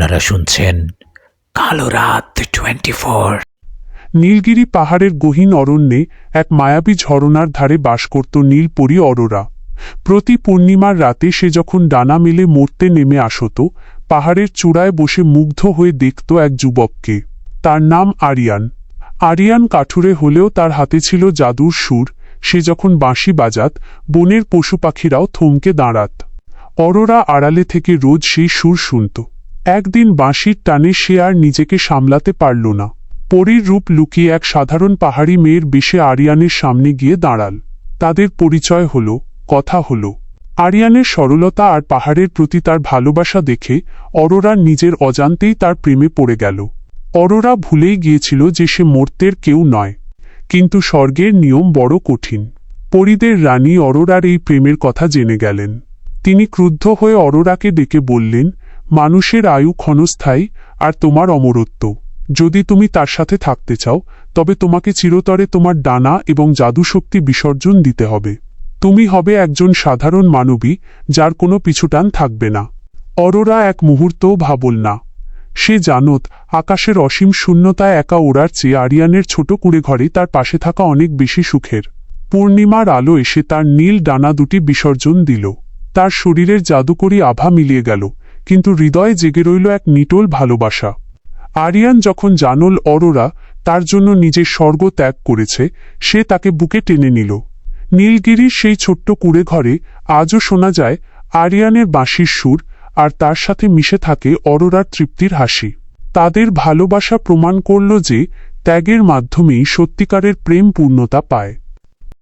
আপনারা শুনছেন কালো রাত 24। নীলগিরি পাহাড়ের গহীন অরণ্যে এক মায়াবী ঝরনার ধারে বাস করত নীলপরী অরোরা। প্রতি পূর্ণিমার রাতে সে যখন ডানা মেলে মরতে নেমে আসত, পাহাড়ের চূড়ায় বসে মুগ্ধ হয়ে দেখত এক যুবককে। তার নাম আরিয়ান। আরিয়ান কাঠুরে হলেও তার হাতে ছিল জাদুর সুর। সে যখন বাঁশি বাজাত, বনের পশু পাখিরাও থমকে দাঁড়াত। অরোরা আড়ালে থেকে রোজ সেই সুর শুনত। একদিন বাঁশির টানে সে আর নিজেকে সামলাতে পারল না। পরীর রূপ লুকিয়ে এক সাধারণ পাহাড়ি মেয়ের বেশে আরিয়ানের সামনে গিয়ে দাঁড়াল। তাদের পরিচয় হল, কথা হল। আরিয়ানের সরলতা আর পাহাড়ের প্রতি তার ভালোবাসা দেখে অরোরা নিজের অজান্তেই তার প্রেমে পড়ে গেল। অরোরা ভুলেই গিয়েছিল যে সে মর্ত্যের কেউ নয়, কিন্তু স্বর্গের নিয়ম বড় কঠিন। পরীদের রানী অরোরার এই প্রেমের কথা জেনে গেলেন। তিনি ক্রুদ্ধ হয়ে অরোরাকে ডেকে বললেন, মানুষের আয়ু ক্ষণস্থায়ী, আর তোমার অমরত্ব। যদি তুমি তার সাথে থাকতে চাও, তবে তোমাকে চিরতরে তোমার ডানা এবং জাদুশক্তি বিসর্জন দিতে হবে। তুমি হবে একজন সাধারণ মানবী, যার কোনো পিছুটান থাকবে না। অরোরা এক মুহূর্তও ভাবল না। সে জানত, আকাশের অসীম শূন্যতায় একা ওড়ার চেয়ে আরিয়ানের ছোট কুঁড়ে ঘরে তার পাশে থাকা অনেক বেশি সুখের। পূর্ণিমার আলো এসে তার নীল ডানা দুটি বিসর্জন দিল। তার শরীরের জাদুকরী আভা মিলিয়ে গেল, কিন্তু হৃদয়ে জেগে রইল এক নিটোল ভালোবাসা। আরিয়ান যখন জানল অরোরা তার জন্য নিজের স্বর্গ ত্যাগ করেছে, সে তাকে বুকে টেনে নিল। নীলগিরির সেই ছোট্ট কুঁড়ে ঘরে আজও শোনা যায় আরিয়ানের বাঁশির সুর, আর তার সাথে মিশে থাকে অরোরার তৃপ্তির হাসি। তাদের ভালোবাসা প্রমাণ করল যে ত্যাগের মাধ্যমেই সত্যিকারের প্রেম পূর্ণতা পায়।